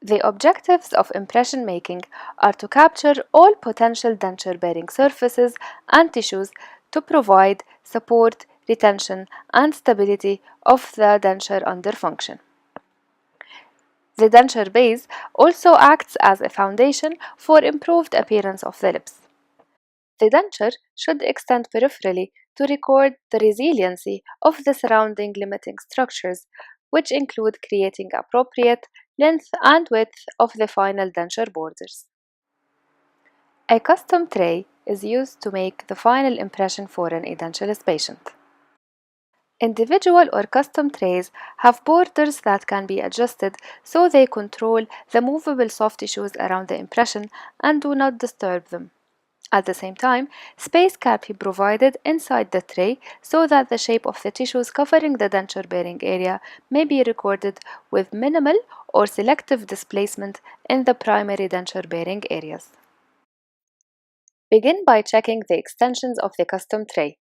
The objectives of impression making are to capture all potential denture-bearing surfaces and tissues to provide support, retention, and stability of the denture under function. The denture base also acts as a foundation for improved appearance of the lips. The denture should extend peripherally to record the resiliency of the surrounding limiting structures, which include creating appropriate length and width of the final denture borders. A custom tray is used to make the final impression for an edentulous patient. Individual or custom trays have borders that can be adjusted so they control the movable soft tissues around the impression and do not disturb them. At the same time, space can be provided inside the tray so that the shape of the tissues covering the denture-bearing area may be recorded with minimal or selective displacement in the primary denture-bearing areas. Begin by checking the extensions of the custom tray.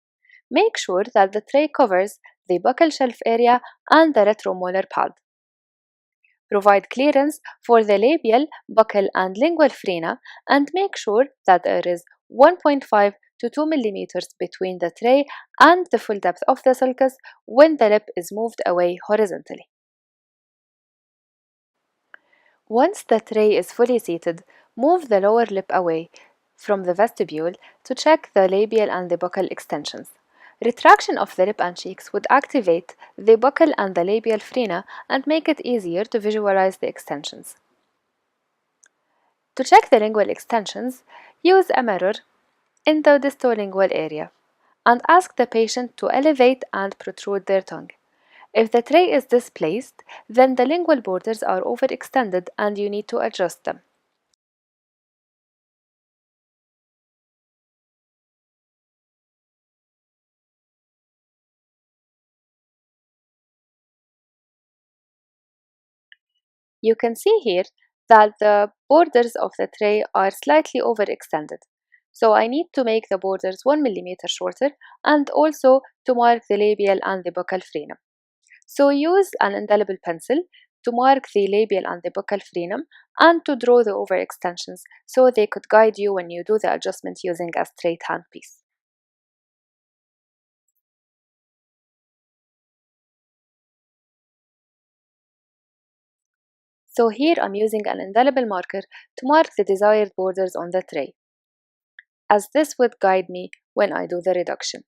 Make sure that the tray covers the buccal shelf area and the retromolar pad. Provide clearance for the labial, buccal, and lingual frena and make sure that there is 1.5 to 2 millimeters between the tray and the full depth of the sulcus when the lip is moved away horizontally. Once the tray is fully seated, move the lower lip away from the vestibule to check the labial and the buccal extensions. Retraction of the lip and cheeks would activate the buccal and the labial frena and make it easier to visualize the extensions. To check the lingual extensions, use a mirror in the distolingual area and ask the patient to elevate and protrude their tongue. If the tray is displaced, then the lingual borders are overextended and you need to adjust them. You can see here that the borders of the tray are slightly overextended. So I need to make the borders 1 millimeter shorter and also to mark the labial and the buccal frenum. So use an indelible pencil to mark the labial and the buccal frenum and to draw the overextensions so they could guide you when you do the adjustment using a straight handpiece. So here I'm using an indelible marker to mark the desired borders on the tray, as this would guide me when I do the reduction.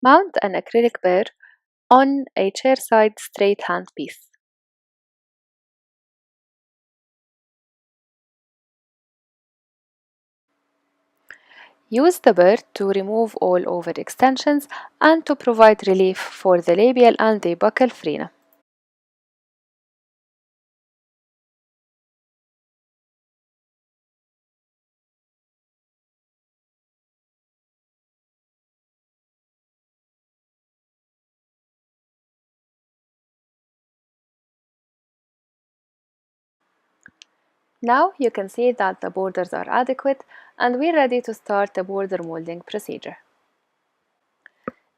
Mount an acrylic burr on a chairside straight handpiece. Use the burr to remove all overextensions and to provide relief for the labial and the buccal frena. Now you can see that the borders are adequate and we're ready to start the border molding procedure.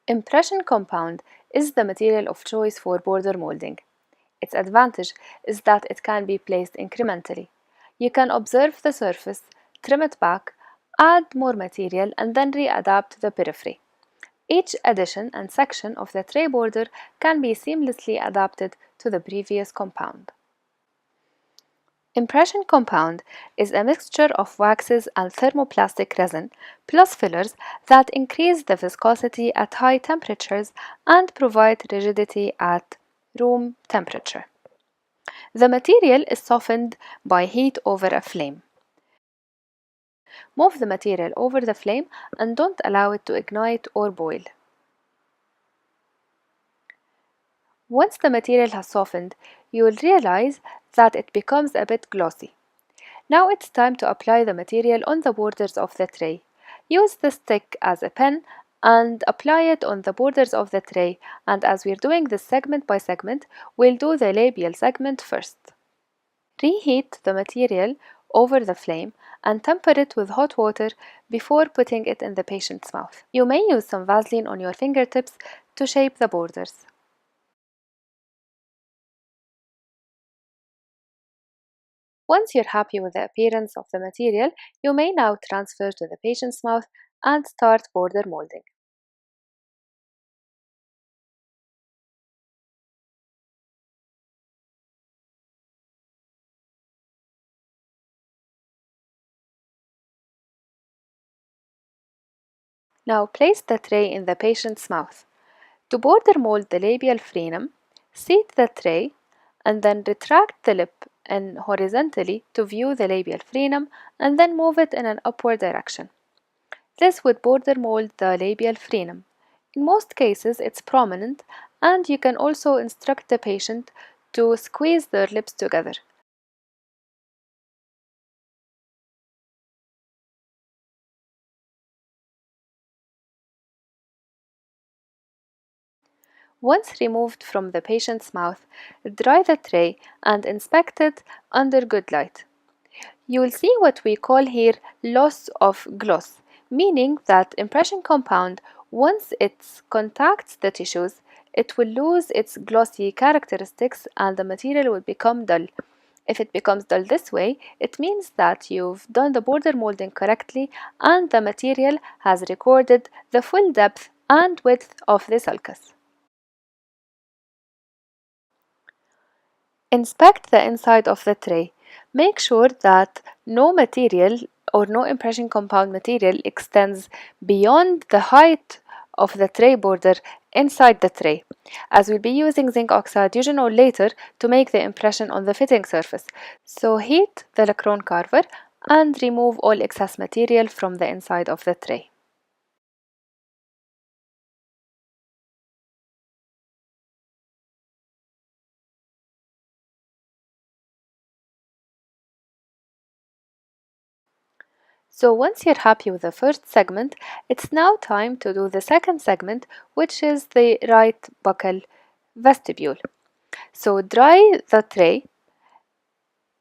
Impression compound is the material of choice for border molding. Its advantage is that it can be placed incrementally. You can observe the surface, trim it back, add more material and then readapt the periphery. Each addition and section of the tray border can be seamlessly adapted to the previous compound. Impression compound is a mixture of waxes and thermoplastic resin plus fillers that increase the viscosity at high temperatures and provide rigidity at room temperature. The material is softened by heat over a flame. Move the material over the flame and don't allow it to ignite or boil. Once the material has softened, you will realize that it becomes a bit glossy. Now it's time to apply the material on the borders of the tray. Use the stick as a pen and apply it on the borders of the tray, and as we're doing this segment by segment, we'll do the labial segment first. Reheat the material over the flame and temper it with hot water before putting it in the patient's mouth. You may use some Vaseline on your fingertips to shape the borders. Once you're happy with the appearance of the material, you may now transfer to the patient's mouth and start border molding. Now place the tray in the patient's mouth. To border mold the labial frenum, seat the tray and then retract the lip in horizontally to view the labial frenum and then move it in an upward direction. This would border mold the labial frenum. In most cases it's prominent, and you can also instruct the patient to squeeze their lips together. Once removed from the patient's mouth, dry the tray and inspect it under good light. You will see what we call here loss of gloss, meaning that impression compound, once it contacts the tissues, it will lose its glossy characteristics and the material will become dull. If it becomes dull this way, it means that you've done the border molding correctly and the material has recorded the full depth and width of the sulcus. Inspect the inside of the tray. Make sure that no material or no impression compound material extends beyond the height of the tray border inside the tray, as we'll be using zinc oxide using or later to make the impression on the fitting surface. So heat the lacron carver and remove all excess material from the inside of the tray. So once you're happy with the first segment, it's now time to do the second segment, which is the right buccal vestibule. So dry the tray,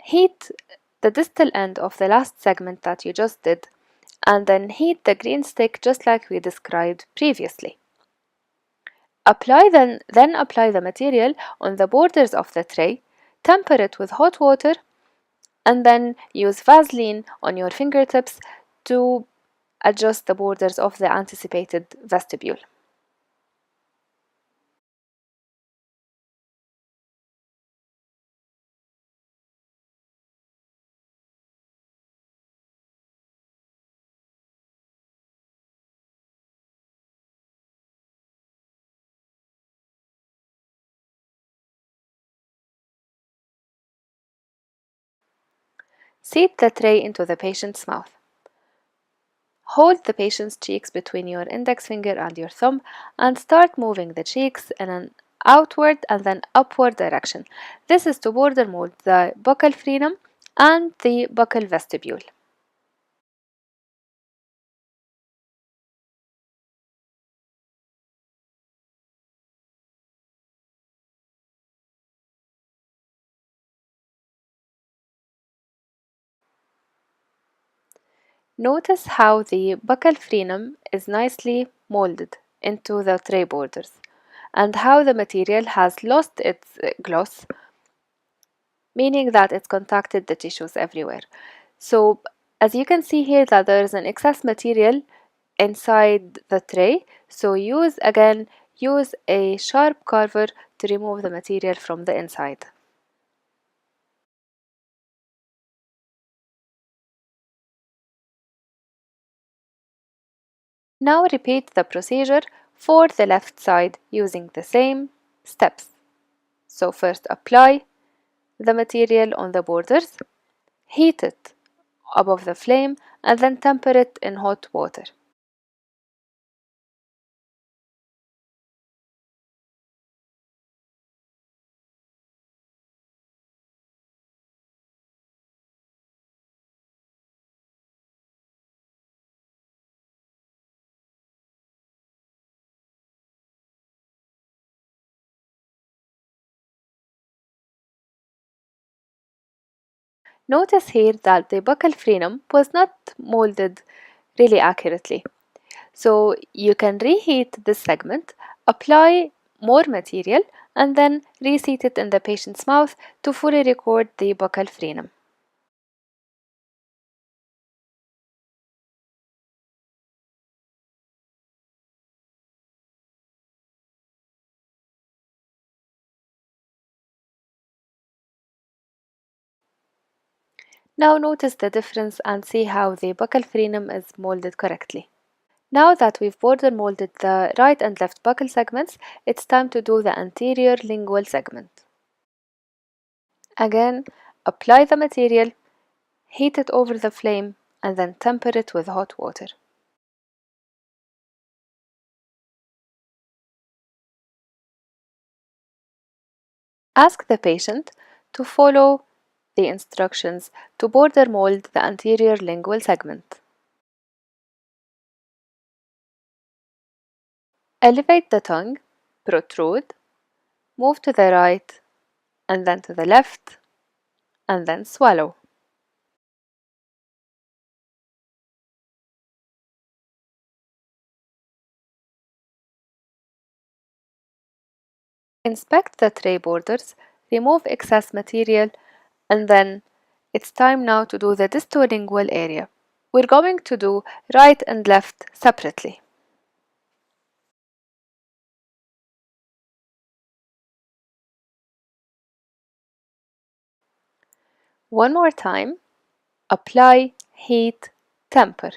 heat the distal end of the last segment that you just did, and then heat the green stick just like we described previously. Then apply the material on the borders of the tray, temper it with hot water, and then use Vaseline on your fingertips to adjust the borders of the anticipated vestibule. Seat the tray into the patient's mouth. Hold the patient's cheeks between your index finger and your thumb and start moving the cheeks in an outward and then upward direction. This is to border mold the buccal frenum and the buccal vestibule. Notice how the buccal frenum is nicely molded into the tray borders and how the material has lost its gloss, meaning that it's contacted the tissues everywhere. So as you can see here that there is an excess material inside the tray, so use a sharp carver to remove the material from the inside. Now repeat the procedure for the left side using the same steps. So first apply the material on the borders, heat it above the flame, and then temper it in hot water. Notice here that the buccal frenum was not molded really accurately. So you can reheat this segment, apply more material, and then reseat it in the patient's mouth to fully record the buccal frenum. Now notice the difference and see how the buccal frenum is molded correctly. Now that we've border molded the right and left buccal segments, it's time to do the anterior lingual segment. Again, apply the material, heat it over the flame, and then temper it with hot water. Ask the patient to follow the instructions to border mold the anterior lingual segment. Elevate the tongue, protrude, move to the right, and then to the left, and then swallow. Inspect the tray borders, remove excess material, and then it's time now to do the distolingual area. We're going to do right and left separately. One more time, apply, heat, temper.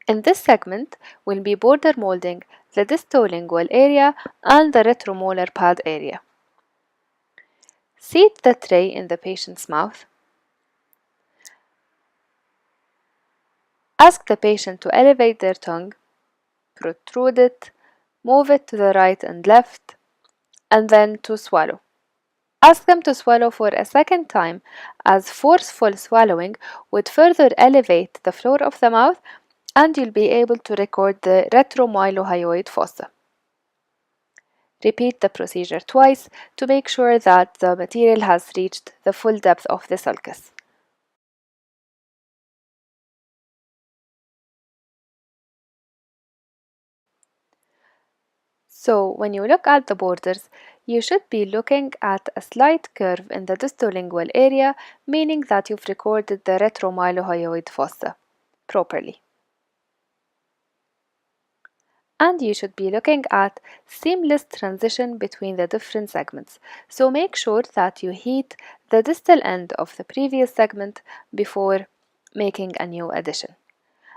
In this segment, we'll be border molding the distolingual area and the retromolar pad area. Seat the tray in the patient's mouth. Ask the patient to elevate their tongue, protrude it, move it to the right and left, and then to swallow. Ask them to swallow for a second time, as forceful swallowing would further elevate the floor of the mouth and you'll be able to record the retromylohyoid fossa. Repeat the procedure twice to make sure that the material has reached the full depth of the sulcus. So when you look at the borders, you should be looking at a slight curve in the distolingual area, meaning that you've recorded the retromylohyoid fossa properly. And you should be looking at seamless transition between the different segments. So make sure that you heat the distal end of the previous segment before making a new addition.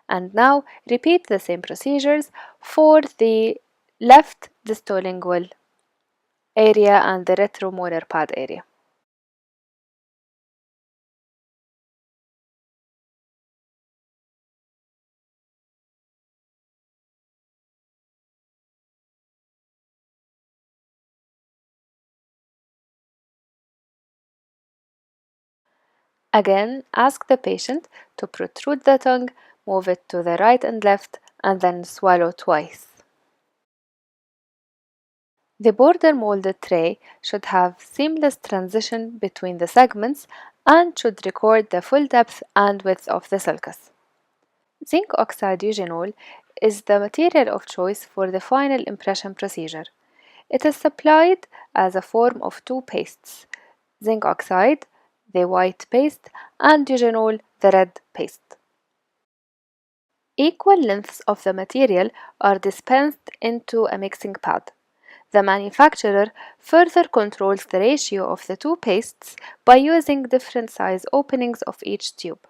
And now repeat the same procedures for the left distolingual area and the retromolar pad area. Again, ask the patient to protrude the tongue, move it to the right and left, and then swallow twice. The border molded tray should have seamless transition between the segments and should record the full depth and width of the sulcus. Zinc oxide eugenol is the material of choice for the final impression procedure. It is supplied as a form of two pastes, zinc oxide, the white paste, and eugenol, the red paste. Equal lengths of the material are dispensed into a mixing pad. The manufacturer further controls the ratio of the two pastes by using different size openings of each tube.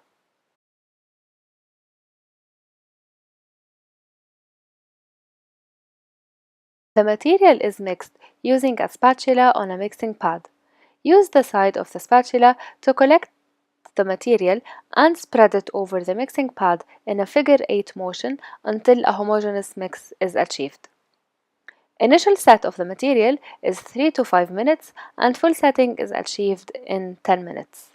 The material is mixed using a spatula on a mixing pad. Use the side of the spatula to collect the material and spread it over the mixing pad in a figure-8 motion until a homogeneous mix is achieved. Initial set of the material is 3 to 5 minutes and full setting is achieved in 10 minutes.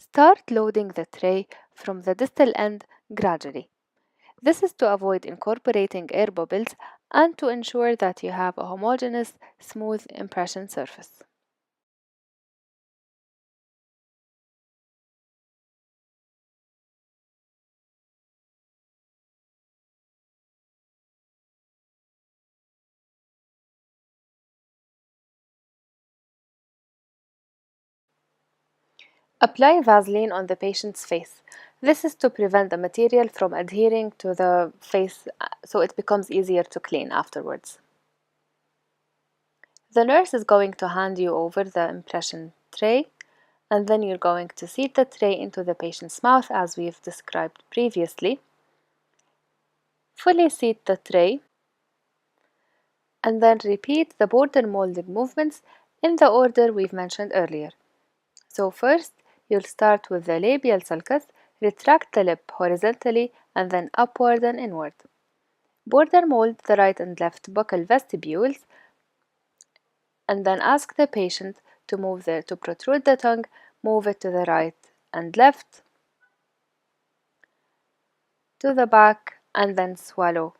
Start loading the tray from the distal end gradually. This is to avoid incorporating air bubbles and to ensure that you have a homogeneous, smooth impression surface. Apply Vaseline on the patient's face. This is to prevent the material from adhering to the face so it becomes easier to clean afterwards. The nurse is going to hand you over the impression tray, and then you're going to seat the tray into the patient's mouth as we've described previously. Fully seat the tray and then repeat the border molding movements in the order we've mentioned earlier. So first, you'll start with the labial sulcus, retract the lip horizontally and then upward and inward. Border mold the right and left buccal vestibules and then ask the patient to protrude the tongue, move it to the right and left, to the back and then swallow.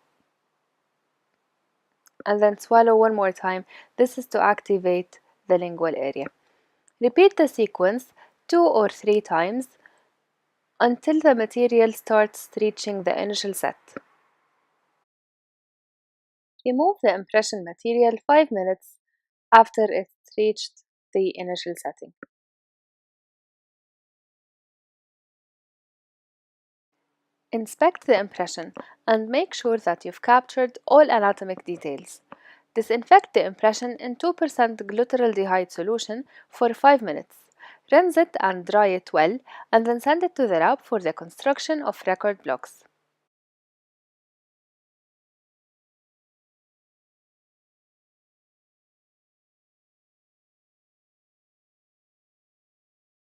And then swallow one more time. This is to activate the lingual area. Repeat the sequence 2 or 3 times until the material starts reaching the initial set. Remove the impression material 5 minutes after it's reached the initial setting. Inspect the impression and make sure that you've captured all anatomic details. Disinfect the impression in 2% glyceraldehyde solution for 5 minutes. Rinse it and dry it well and then send it to the lab for the construction of record blocks.